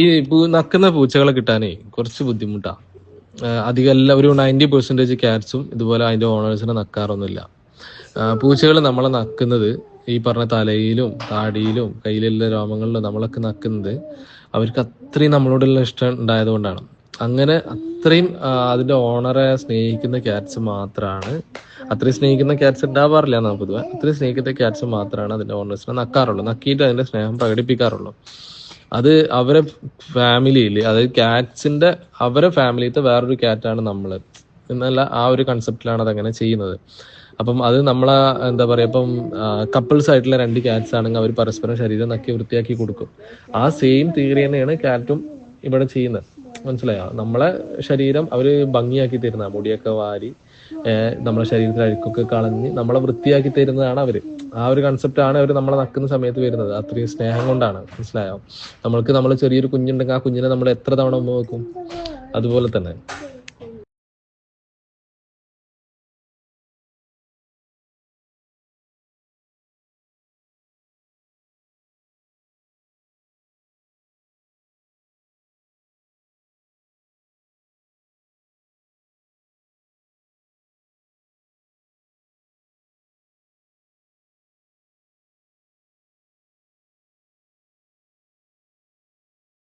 ഈ നക്കുന്ന പൂച്ചകളെ കിട്ടാനേ കുറച്ച് ബുദ്ധിമുട്ടാ. അധികം എല്ലാ ഒരു 90% ക്യാറ്റ്സും ഇതുപോലെ അതിന്റെ ഓണേഴ്സിനെ നക്കാറൊന്നുമില്ല. പൂച്ചകൾ നമ്മളെ നക്കുന്നത് ഈ പറഞ്ഞ തലയിലും താടിയിലും കയ്യിലുള്ള രോമങ്ങളിലും നമ്മളൊക്കെ നക്കുന്നത് അവർക്ക് അത്രയും നമ്മളോടുള്ള ഇഷ്ടം ഉണ്ടായത് കൊണ്ടാണ്. അങ്ങനെ അത്രയും അതിന്റെ ഓണറെ സ്നേഹിക്കുന്ന ക്യാറ്റ്സ് മാത്രമാണ്, അത്രയും സ്നേഹിക്കുന്ന ക്യാറ്റ്സ് ഉണ്ടാവാറില്ല എന്നാ പൊതുവെ, അത്രയും സ്നേഹിക്കുന്ന ക്യാറ്റ്സ് മാത്രമാണ് അതിന്റെ ഓണേഴ്സിനെ നക്കാറുള്ളൂ, നക്കിയിട്ട് അതിന്റെ സ്നേഹം പ്രകടിപ്പിക്കാറുള്ളൂ. അത് അവരെ ഫാമിലിയിൽ, അതായത് ക്യാറ്റ്സിന്റെ അവരെ ഫാമിലിത്തെ വേറൊരു ക്യാറ്റാണ് നമ്മള് എന്നല്ല, ആ ഒരു കൺസെപ്റ്റിലാണ് അതങ്ങനെ ചെയ്യുന്നത്. അപ്പം അത് നമ്മളെ എന്താ പറയാ, ഇപ്പം കപ്പിൾസ് ആയിട്ടുള്ള 2 ക്യാറ്റ്സ് ആണെങ്കിൽ അവർ പരസ്പരം ശരീരം നക്കി വൃത്തിയാക്കി കൊടുക്കും. ആ സെയിം തിയറി തന്നെയാണ് ക്യാറ്റും ഇവിടെ ചെയ്യുന്നത്. മനസ്സിലായോ? നമ്മളെ ശരീരം അവര് ഭംഗിയാക്കി തരുന്ന, മുടിയൊക്കെ വാരി നമ്മളെ ശരീരത്തിൽ അഴുക്കൊക്കെ കളഞ്ഞ് നമ്മളെ വൃത്തിയാക്കി തരുന്നതാണ് അവര്. ആ ഒരു കൺസെപ്റ്റ് ആണ് അവർ നമ്മളെ നക്കുന്ന സമയത്ത് വരുന്നത്. അത്രയും സ്നേഹം കൊണ്ടാണ്. മനസ്സിലായോ? നമ്മൾ ചെറിയൊരു കുഞ്ഞുണ്ടെങ്കിൽ ആ കുഞ്ഞിനെ നമ്മൾ എത്ര തവണ ഉമ്മ വെക്കും, അതുപോലെ തന്നെ